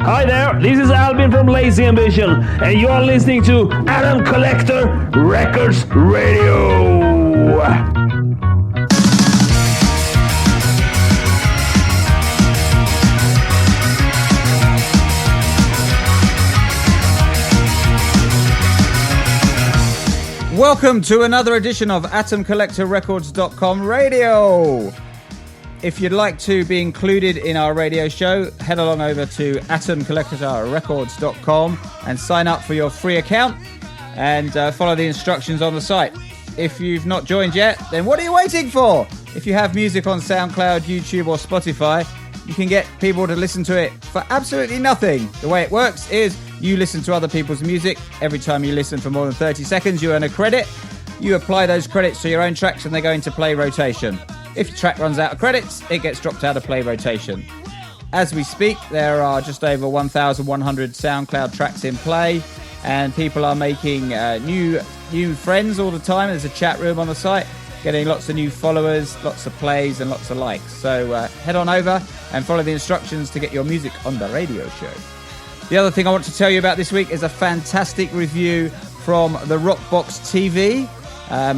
Hi there, this is Albin from Lazy Ambition, and you're listening to Atom Collector Records Radio. Welcome to another edition of AtomCollectorRecords.com radio. If you'd like to be included in our radio show, head along over to AtomCollectorRecords.com and sign up for your free account and follow the instructions on the site. If you've not joined yet, then what are you waiting for? If you have music on SoundCloud, YouTube or Spotify, you can get people to listen to it for absolutely nothing. The way it works is you listen to other people's music. Every time you listen for more than 30 seconds, you earn a credit. You apply those credits to your own tracks and they go into play rotation. If your track runs out of credits, it gets dropped out of play rotation. As we speak, there are just over 1,100 SoundCloud tracks in play, and people are making new friends all the time. There's a chat room on the site, getting lots of new followers, lots of plays, and lots of likes. So head on over and follow the instructions to get your music on the radio show. The other thing I want to tell you about this week is a fantastic review from the Rockbox TV.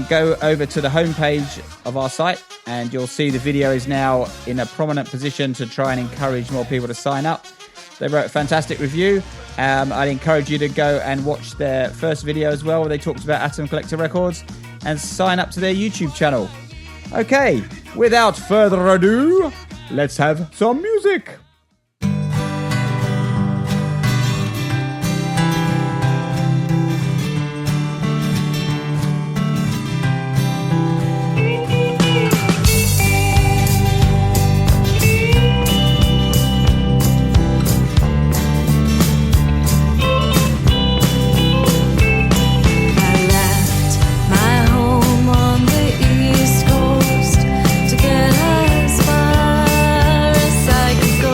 Go over to the homepage of our site and you'll see the video is now in a prominent position to try and encourage more people to sign up. They wrote a fantastic review. I'd encourage you to go and watch their first video as well, where they talked about Atom Collector Records, and sign up to their YouTube channel. Okay, without further ado, let's have some music. Go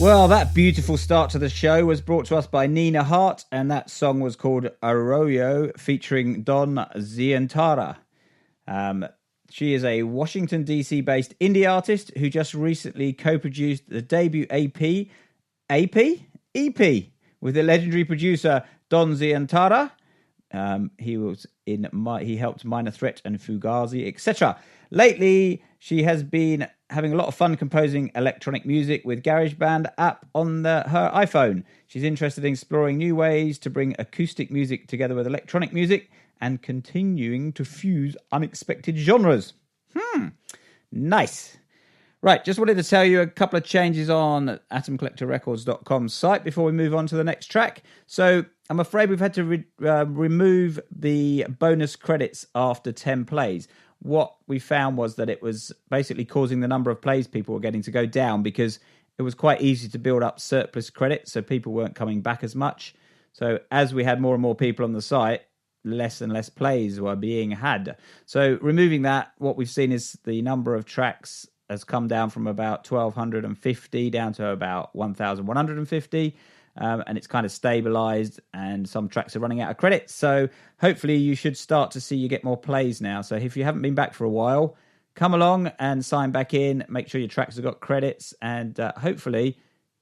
Well, that beautiful start to the show was brought to us by Nina Hart, and that song was called Arroyo, featuring Don Zientara. She is a Washington, D.C.-based indie artist who just recently co-produced the debut EP with the legendary producer Don Zientara. He helped Minor Threat and Fugazi, etc. Lately, she has been having a lot of fun composing electronic music with GarageBand app on her iPhone. She's interested in exploring new ways to bring acoustic music together with electronic music and continuing to fuse unexpected genres. Nice. Right, just wanted to tell you a couple of changes on atomcollectorrecords.com's site before we move on to the next track. So I'm afraid we've had to remove the bonus credits after 10 plays. What we found was that it was basically causing the number of plays people were getting to go down because it was quite easy to build up surplus credits, so people weren't coming back as much. So as we had more and more people on the site, less and less plays were being had. So removing that, what we've seen is the number of tracks has come down from about 1,250 down to about 1,150. And it's kind of stabilized, and some tracks are running out of credits. So hopefully you should start to see you get more plays now. So if you haven't been back for a while, come along and sign back in. Make sure your tracks have got credits, and hopefully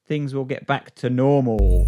things will get back to normal.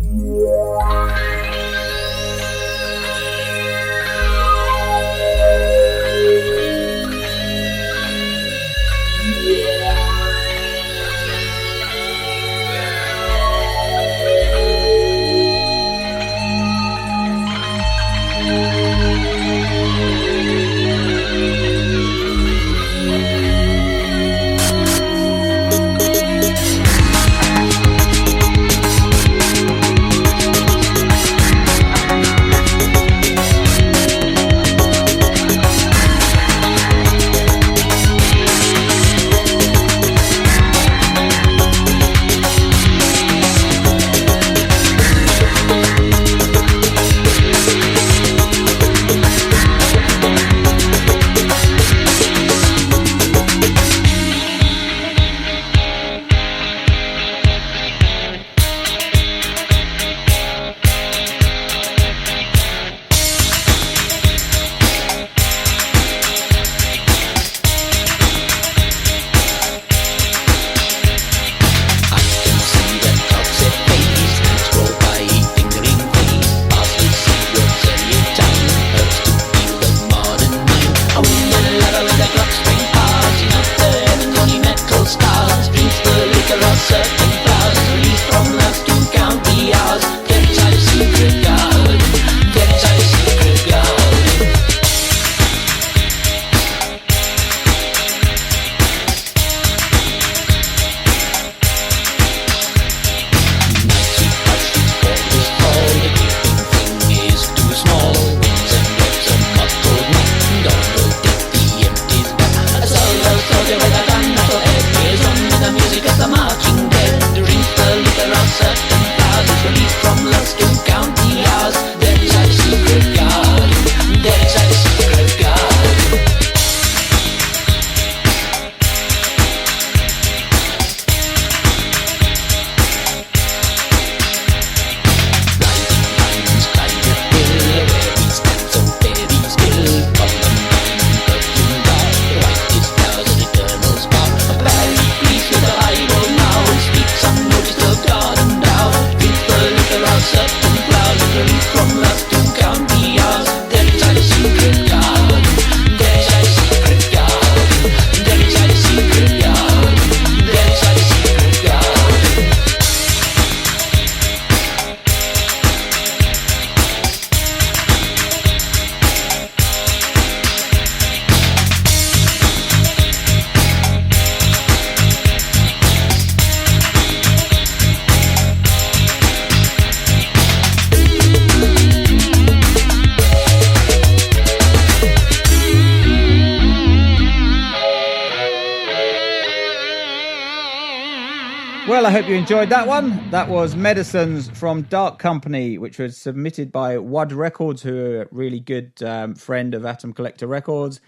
Well, I hope you enjoyed that one. That was Medicines from Dark Company, which was submitted by Wud Records, who are a really good friend of Atom Collector Records.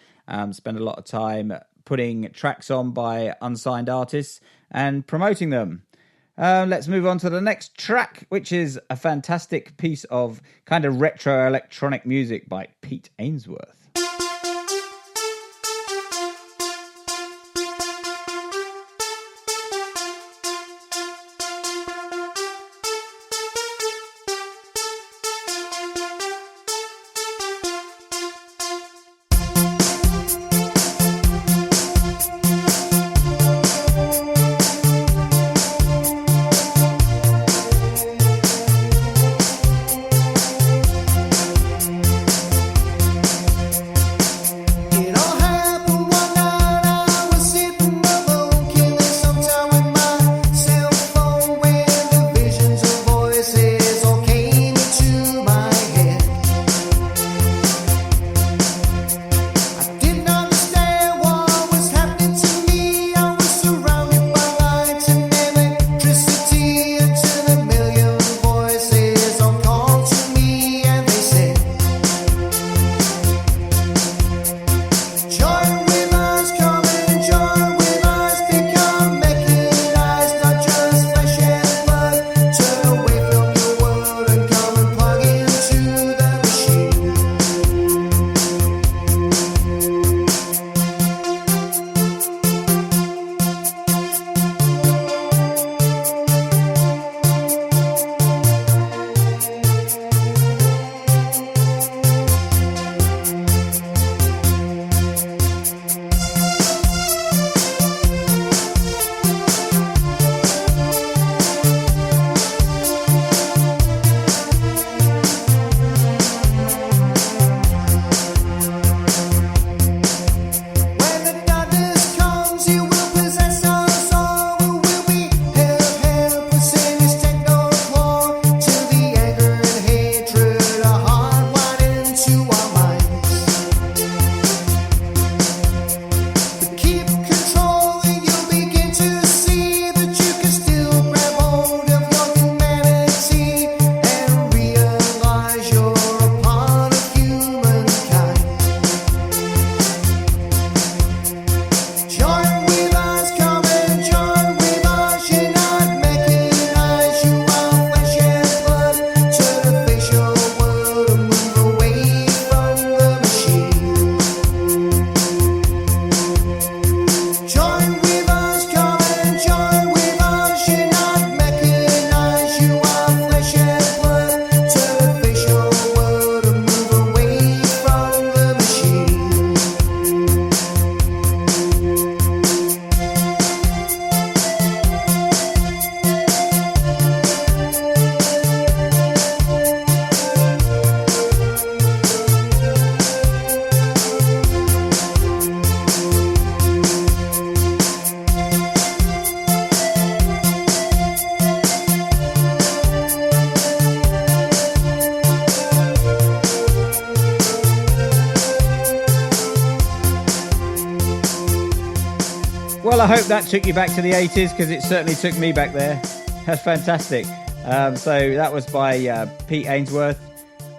Spend a lot of time putting tracks on by unsigned artists and promoting them. Let's move on to the next track, which is a fantastic piece of kind of retro electronic music by Pete Ainsworth. Well, I hope that took you back to the 80s, because it certainly took me back there. That's fantastic. So that was by Pete Ainsworth,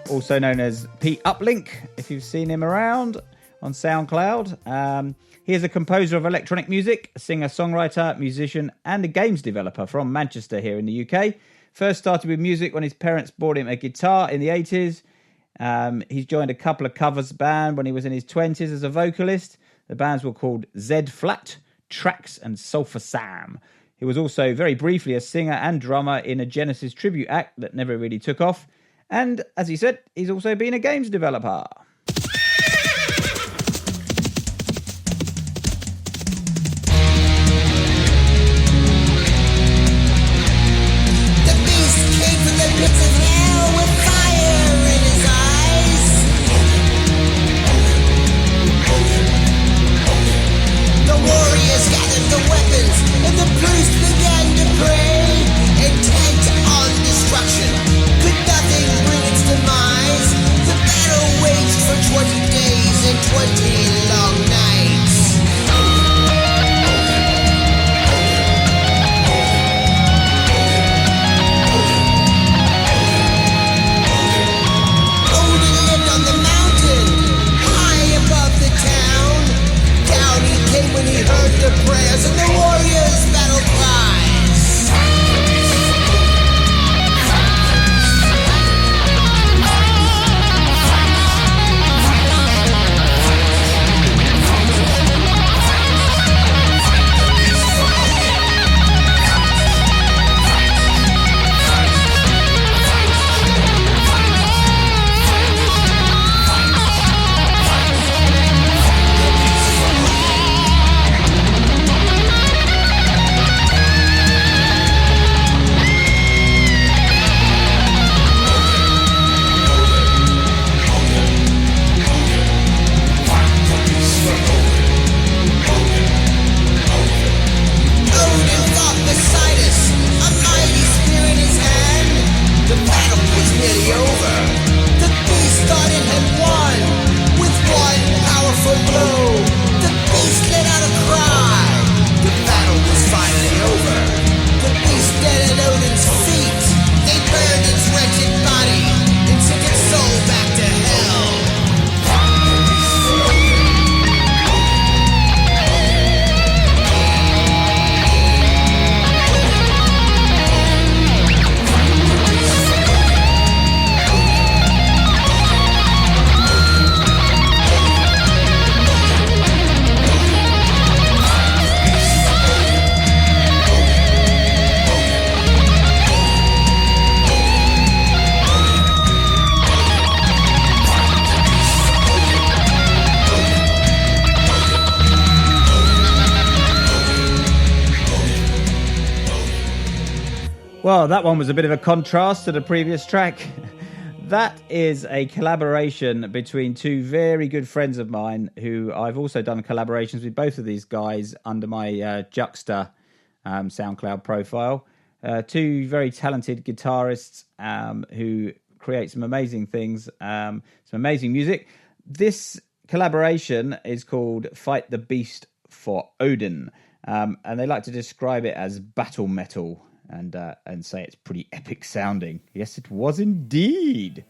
also known as Pete Uplink, if you've seen him around on SoundCloud. He is a composer of electronic music, a singer, songwriter, musician, and a games developer from Manchester here in the UK. First started with music when his parents bought him a guitar in the 80s. He's joined a couple of covers band when he was in his 20s as a vocalist. The bands were called Z Flat, Trax, and Sulphur Sam. He was also very briefly a singer and drummer in a Genesis tribute act that never really took off. And as he said, he's also been a games developer. Intent on destruction, could nothing bring its demise? The battle waged Well, that one was a bit of a contrast to the previous track. That is a collaboration between two very good friends of mine who I've also done collaborations with both of these guys under my Juxta SoundCloud profile. Two very talented guitarists who create some amazing things, some amazing music. This collaboration is called Fight the Beast for Odin, and they like to describe it as battle metal. And say it's pretty epic sounding. Yes, it was indeed.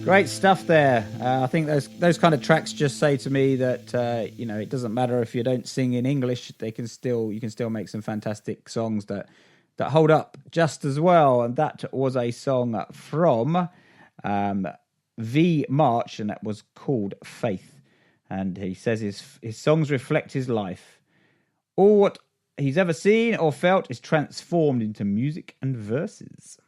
Great stuff there. I think those kind of tracks just say to me that it doesn't matter if you don't sing in English. You can still make some fantastic songs that hold up just as well. And that was a song from V March, and that was called Faith. And he says his songs reflect his life. All what he's ever seen or felt is transformed into music and verses.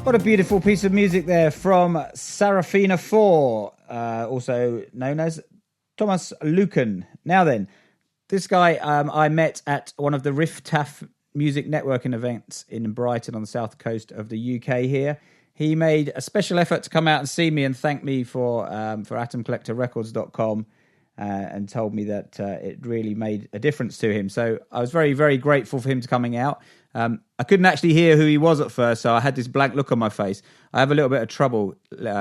What a beautiful piece of music there from Sarafina 4, also known as Thomas Lucan. Now then, this guy I met at one of the Riff Taff music networking events in Brighton on the south coast of the UK here. He made a special effort to come out and see me and thank me for atomcollectorrecords.com and told me that it really made a difference to him. So I was very, very grateful for him to coming out. I couldn't actually hear who he was at first, so I had this blank look on my face. I have a little bit of trouble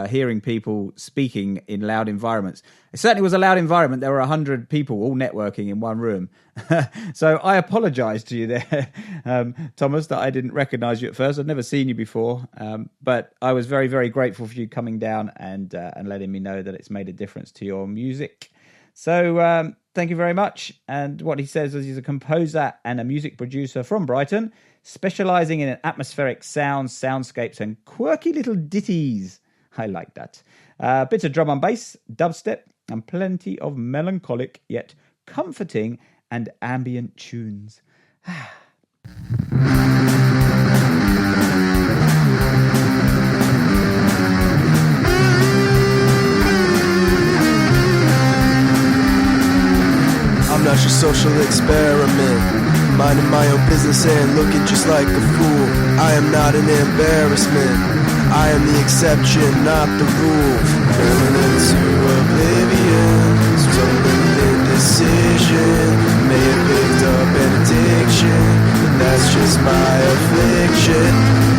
hearing people speaking in loud environments. It certainly was a loud environment. There were 100 people all networking in one room. So I apologise to you there, Thomas, that I didn't recognise you at first. I'd never seen you before. But I was very, very grateful for you coming down and letting me know that it's made a difference to your music. So thank you very much. And what he says is he's a composer and a music producer from Brighton, specialising in atmospheric sounds, soundscapes and quirky little ditties. I like that. Bits of drum and bass, dubstep, and plenty of melancholic yet comforting and ambient tunes. social experiment. Minding my own business and looking just like a fool. I am not an embarrassment. I am the exception, not the rule. Falling into oblivion, struggling with indecision. May have picked up an addiction, but that's just my affliction.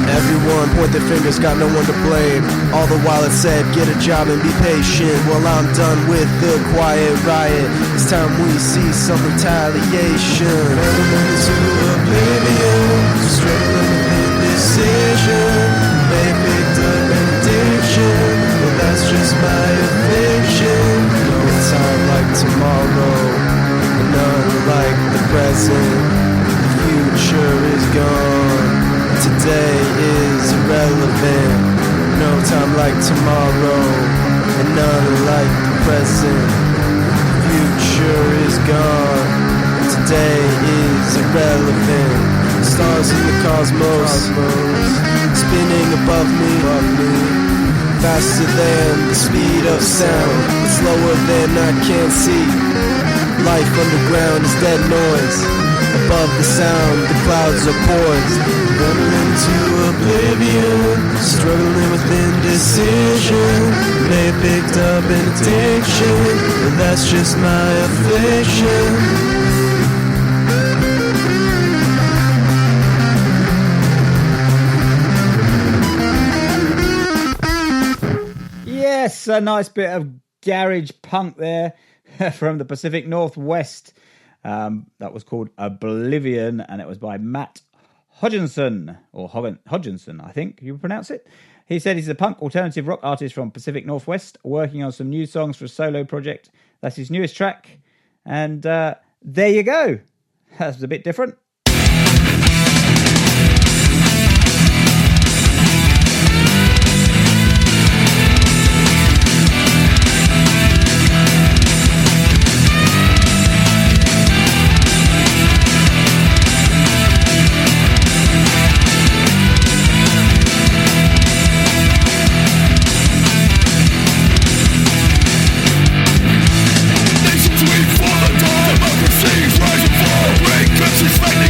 Everyone point their fingers, got no one to blame. All the while it said, get a job and be patient. Well, I'm done with the quiet riot. It's time we see some retaliation. Falling into oblivion, struggling with indecision. May have picked up an addiction, but that's just my affliction. No time like tomorrow, none like the present. The future is gone, today is irrelevant. No time like tomorrow, and none like the present. The future is gone, today is irrelevant. Stars in the cosmos, spinning above me, faster than the speed of sound, but slower than I can see. Life underground is dead noise. Above the sound, the clouds are poised. Running into oblivion, struggling with indecision. May have picked up an addiction, but that's just my affliction. Yes, a nice bit of garage punk there from the Pacific Northwest. That was called Oblivion, and it was by Matt Hodgenson, or Hodgenson, I think you pronounce it. He said he's a punk alternative rock artist from Pacific Northwest, working on some new songs for a solo project. That's his newest track, and there you go. That's a bit different. Democracy's rising fall, great countries fighting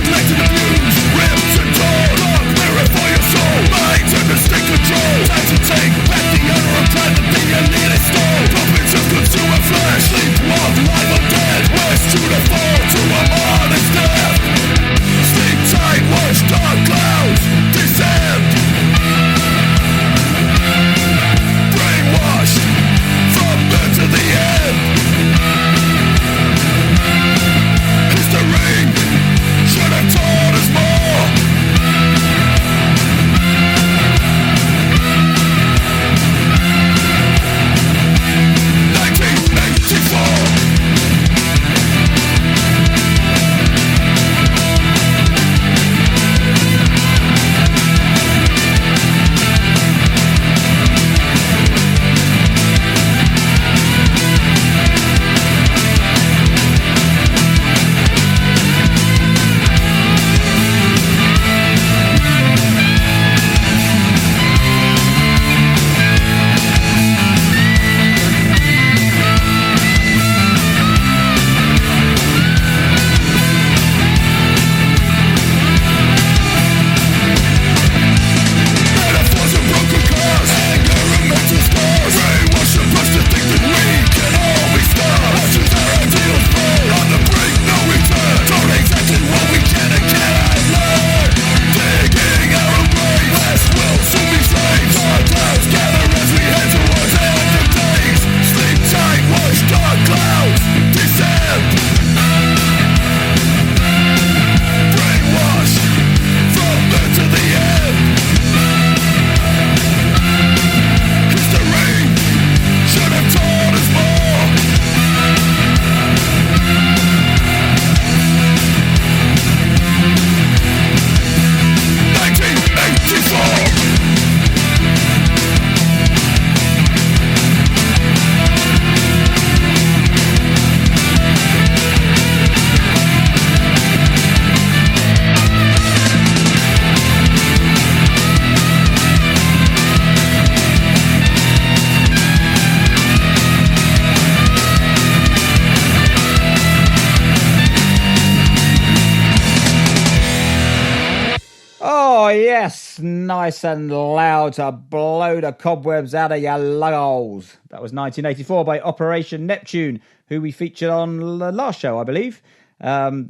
nice and loud to blow the cobwebs out of your lugholes. That was 1984 by Operation Neptune, who we featured on the last show, I believe. That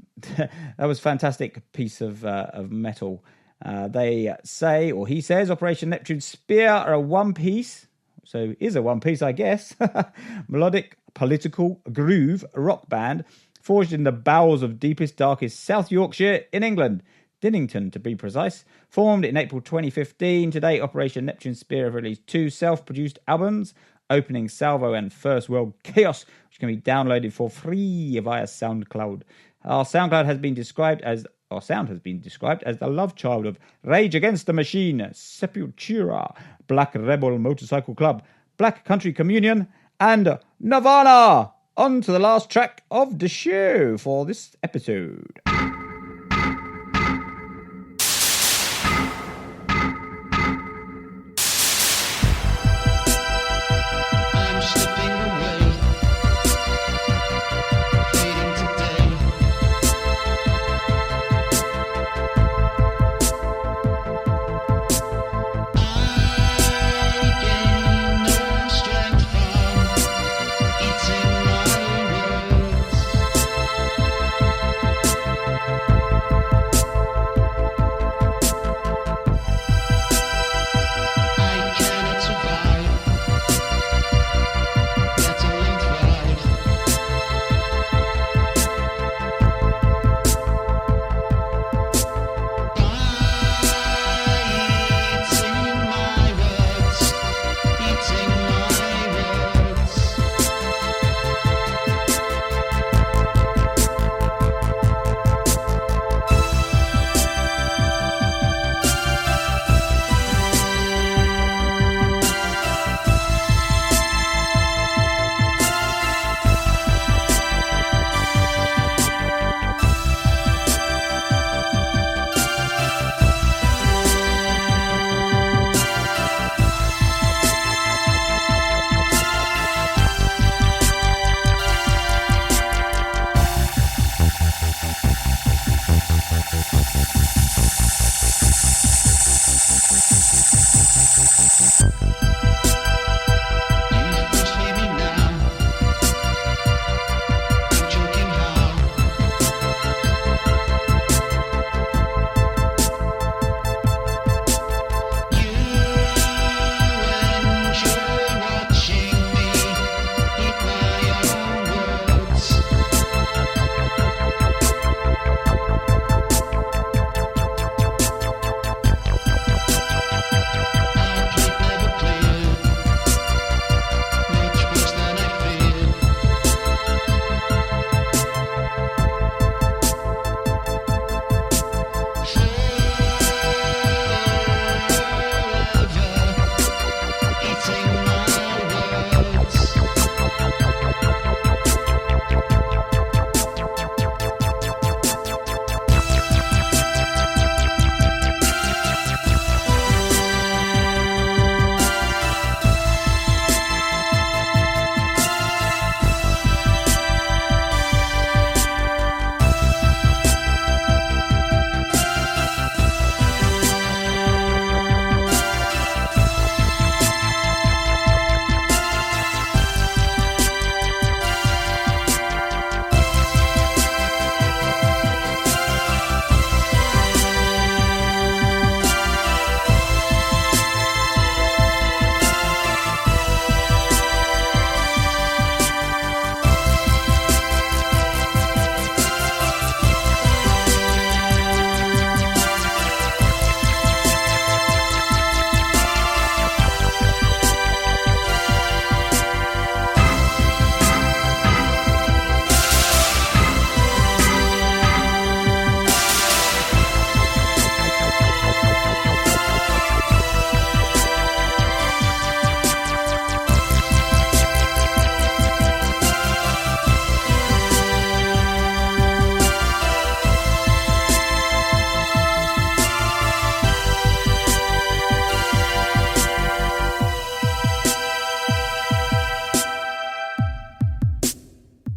was a fantastic piece of metal. They say, or he says, Operation Neptune Spear are a one-piece, so is a one-piece, I guess, melodic, political, groove rock band forged in the bowels of deepest, darkest South Yorkshire in England. Dinnington, to be precise. Formed in April 2015. Today, Operation Neptune Spear have released 2 self-produced albums, Opening Salvo and First World Chaos, which can be downloaded for free via SoundCloud. Our SoundCloud has been described as, our sound has been described as the love child of Rage Against the Machine, Sepultura, Black Rebel Motorcycle Club, Black Country Communion, and Nirvana. On to the last track of the show for this episode.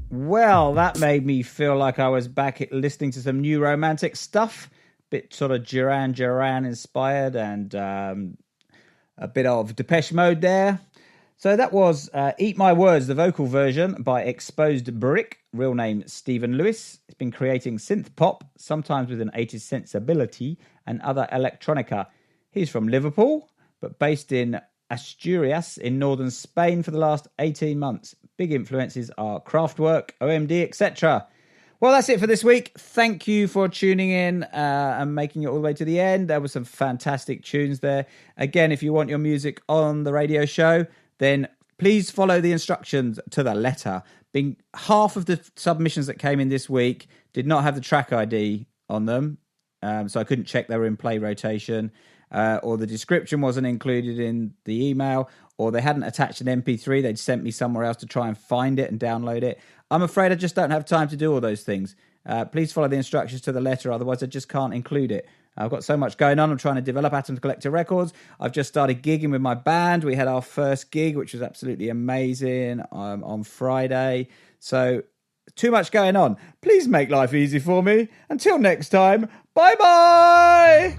Well, that made me feel like I was back listening to some new romantic stuff. bit sort of Duran inspired, and a bit of Depeche Mode there. So that was Eat My Words, the vocal version by Exposed Brick, real name Stephen Lewis. He's been creating synth pop, sometimes with an 80s sensibility, and other electronica. He's from Liverpool, but based in Asturias in northern Spain for the last 18 months. Big influences are Kraftwerk, OMD, etc. Well, that's it for this week. Thank you for tuning in and making it all the way to the end. There were some fantastic tunes there. Again, if you want your music on the radio show, then please follow the instructions to the letter. Being half of the submissions that came in this week did not have the track ID on them, so I couldn't check they were in play rotation, or the description wasn't included in the email, or they hadn't attached an MP3. They'd sent me somewhere else to try and find it and download it. I'm afraid I just don't have time to do all those things. Please follow the instructions to the letter, otherwise I just can't include it. I've got so much going on. I'm trying to develop Atom Collector Records. I've just started gigging with my band. We had our first gig, which was absolutely amazing, on Friday. So, too much going on. Please make life easy for me. Until next time, bye-bye!